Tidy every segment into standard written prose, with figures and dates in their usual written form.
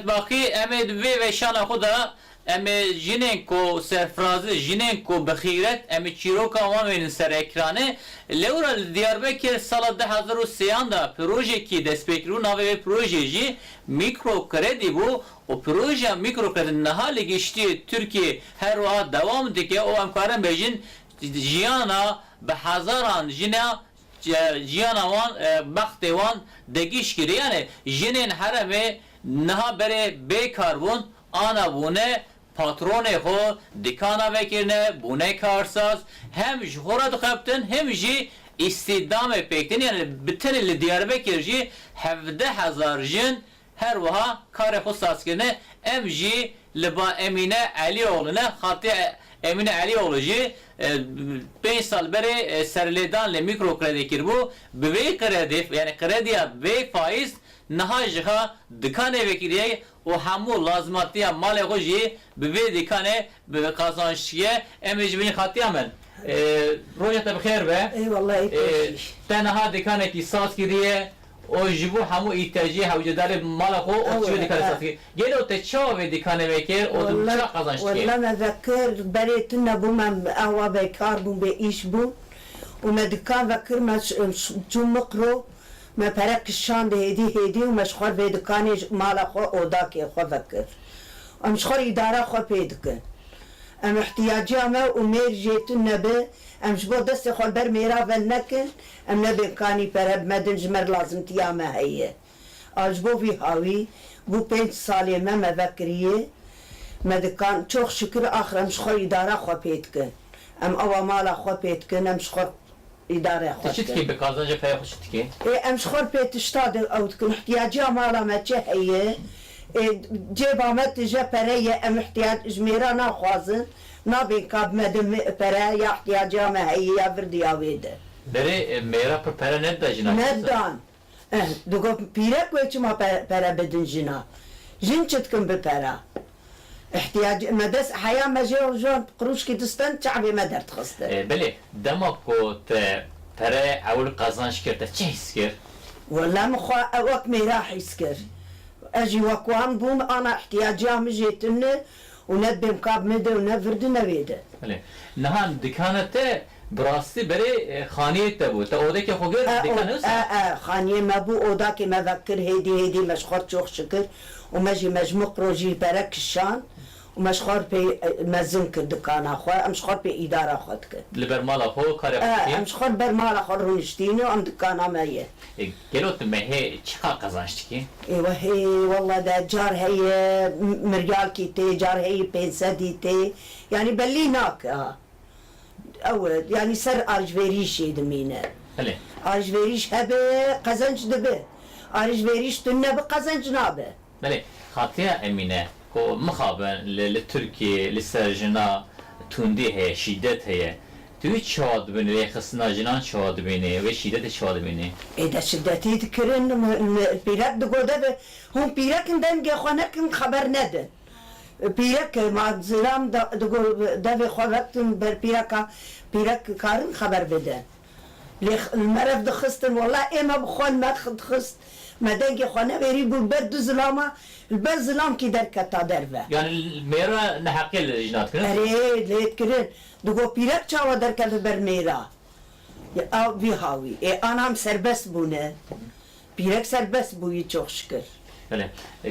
باقی امی دوی و شان خدا امی جنین کو سرفرازی جنین کو بخیرت امی چیروکا وامین سر اکرانه لورا دیاربکر سال 2003 دا پروژه کی دست بکرو ناوی پروژه جی میکرو کردی بو و پروژه میکرو کرد نهالی گشتی ترکیه هر وقت دوام دیگه او امکارن بجین جیانا به هزاران جنا جیانا وان بخت وان دگیش کری یعنی جنین هرمه نها بره بیکار بون آنا بونه پاترون خو دکانا وکرنه بونه کارساز هم جهورا دخبتن هم جی استدام پیکتن یعنی بتن اللي دیاربکر جی 17,000 جن her vaha kare xo saz kirne em jî li ba Emine Alioğlu ne xati Emine Alioğlu jî 5 sal berê serlêdan li mikro kredi kir bû bi vê kredi yani krediya vê faiz niha ji xa dikanê vekiriye û hemû lazimatiya malê xwe jî bi vê dikanê bi qazançiye em ê ji binî xatiya min roja te bixêr be eyvallah te niha dikanekî saz kiriye o jibu hamu ihtiyacı havcıdarı malako o çivi dikkat satıyor. Gel o te çave dikane veker o da çak kazançtı. والله ما ذكر بريتنا بوما قهوة بيكار بوم بإيش بوم وما دكان ذكر ما جو مقرو ما برك الشان هدي ومشخور في دكاني مالا خو أوداكي خو ذكر ومشخور إدارة خو بيدكن ام احتياجي ما ومير جيتنا به ام جبو دست خو بر ميرا فنكن ام نبي كاني برب مدن جمر لازم تياما هي اجبو في هاوي بو 5 سالي ما مذكريه مدكان çok şükür ahram şخو idare xo petkin em ava mala xo petkin em şخو idare xo Tişitki bir kazancı paya tişitki. em şخو petiştadı avtkin ihtiyacı mala meçe heye جيبا مت جا بريه ام احتياج جميرا ناخوازن نابين كاب مدم برا يا احتياجا ما هي يا فردي اويده Beri mera per pera ne da jina. ندان دوغو بيرك ويش ما برا بدن جنا جن تشتكم ببرا احتياج مدس حياه ما جون قروش كي تستن شعبي ما درت خسته Beli demek ko te pera اول kazanç kirte çe hisker. والله مخوا وقت ما راح يسكر اجي وكوان بوم انا احتياجا مجيتني ونبي مكاب مدى ونفرد نبيده Beli nahan dikanete براستی بری خانیه تا بود تا اوده که خوگر دیکنه است؟ خانیه ما بو اودا که مذکر هیدی مشخور چوخ شکر و مجی مجموق روژی برکشان و مشخور پی مزن کرد دکانا خواه امشخور پی اداره خود کرد لبر مالا خو کاری کنی؟ امشخور بر مالا خور رونشتینه و ام دکانا مایه گلوت مهه چقدر قزانشتی کی؟ ایوه هی والله ده جار هی مریال کی تی جار هی پینسدی تی یعنی بلی ناک اول yani ser alışveriş yedimine. Hele. Alışveriş hebe kazanç debe. Alışveriş tünne be kazanç nabe. Hele. Hatiya Emine ko mukhaben li Türkiye li serjina tundi he şiddet he. Tu çad beni ve xısna jinan çad beni ve şiddet çad beni. De şiddeti dikrin pirak de goda be. Hum pirakinden ge xonakin haber neden. پیرک مازرام دو خوابتون بر پیرک کارن خبر بدن. المرف دخستن والله اما بخوان ما خست مدنگ خانه بری بود بد زلاما البد زلام کی در کتا دربه. Yani mera ne hakkı lejnat kırın? Evet, lejt kırın. Dugo پیرک çava در کتا بر میرا. Av bir havi. Anam serbest bu ne? پیرک serbest bu çok şükür. Hele.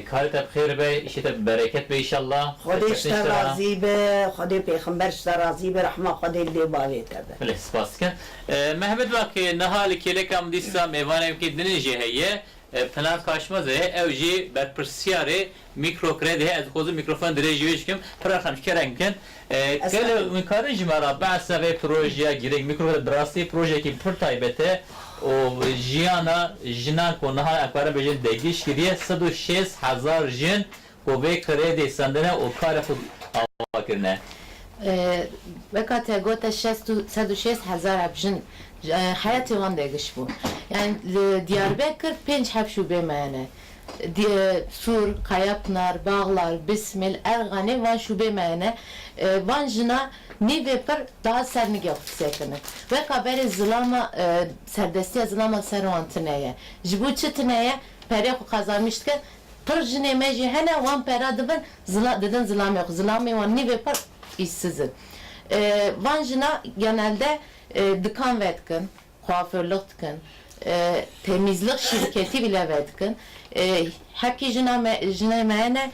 Kâri te bxêr be, işi te bereket be inşallah. خودش راضی به خودی پیغمبرش راضی به رحمت خودی لی باوی تبه. Hele spas dikin. Mehmet vakı nahali kelekam dissa mevanem ki dinije heye plan kaçmaz ev jî berpirsiyarê mikro kredi ez xozum mikrofon dirêjî wê dikim pira xem kerenkin gel min karin jî me ra behsa vê projeya girêk mikro bi rastî projekî pir taybet e û jiyana jinan ku niha ekbare bêjin degîş kiriye 106,000 jin ku vê kredê sendine û karê xwe ava kirine. Vekate gote 106,000 abjin hayatı van degiş bu. Yani Diyarbakır 5 hep şube meyane. Sur, Kayapınar, Bağlar, Bismil, Ergani van şube meyane. Van jina nive per daha serni gevsekini. Ve kaberi zılama serdestiye zılama servantineye. Jibu çıtıneye peri kazanmıştı پر جنه مجی هنه وان پرا دبن ددن zilame yok. Zilame van nive par işsizin. Van jina genelde dükkan vetkin, kuaförlük dükkan, temizlik şirketi bile vetkin. Hepki jina meyene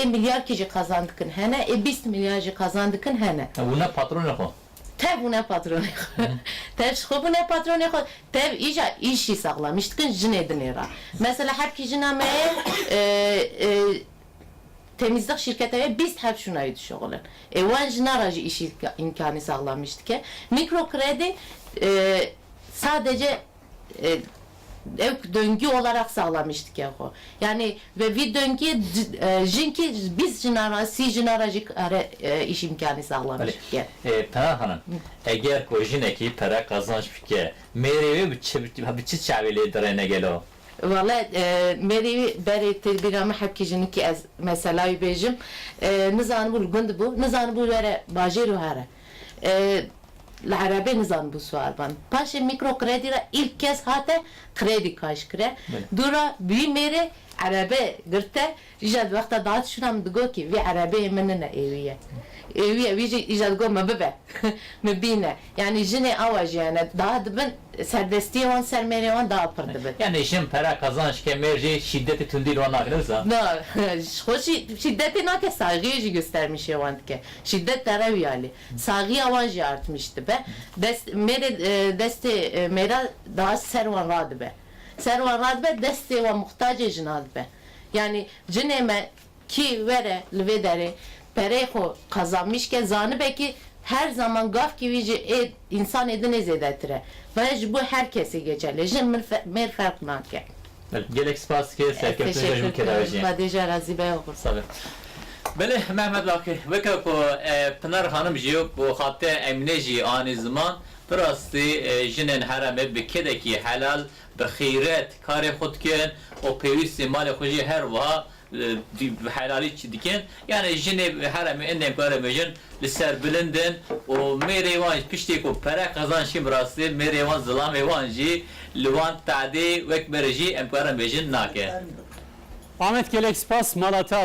milyar kişi kazandıkın hene, 20 milyar kazandıkın hene. Buna patron yok. Tev buna patronu. Tev şko buna patronu. Tev işi sağlamıştıkın jin edin era. Mesela hepki jina meye temizlik şirketleri biz hep şuna yetişiyorlar. Van jinaracı iş imkanı sağlamıştık ki mikro kredi sadece ev döngü olarak sağlamıştık ya o. Yani ve bir döngü jinki biz jinaracı iş imkanı sağlamıştık ya. Pınar Hanım, eğer kojineki para kazanç fikir, meyrevi bir çift çavili derene gelo. Valla meri beri tedbirame hepki jinki az mesela yubejim nizan bul gund bu nizan bul vere bajiru hara. العربي نظام بسوار بان باش ميكرو كريدي را ilk kez hate kredi kaşkre dura bir mere arabe gırte ijad vakta dağıt şunam digo ki vi arabe menene eviye eviye vi ijad go mabbe mebine yani jine avaj yani daha dibin serbestiye van sermere van daha pır dibin Yani işin para kazanç ke merci şiddeti tündil ona akılırsa. no şiddeti nake saygıyı göstermiş yavan ki şiddet taravi ali saygı avaj artmıştı be deste mera daha servan radı be servan radı be deste ve muhtacı jinadı be yani cineme ki vere lvedere pereho kazanmış ke zanı belki her zaman gaf gibi insan edine zedetire ve bu herkese geçerli jin mer fark nake Gelek spas ki serkefte teşekkür jim kedaji. ederim Badece razibe olur Sabe. Bele Mehmet Akif veka ko Pınar Hanım jiyo bu hatta emne ji ani zaman Pirasti jinin herame bi kedeki helal bi xeyret kare xudken o pevisi mal xoji her va helali çidiken yani jine herame ennem kare mejin liser bilinden o merevan pişti ko para kazançı birasti merevan zılam evanji livan tadi vek berji em kare mejin nake. Ahmet Gelek Spas Malatya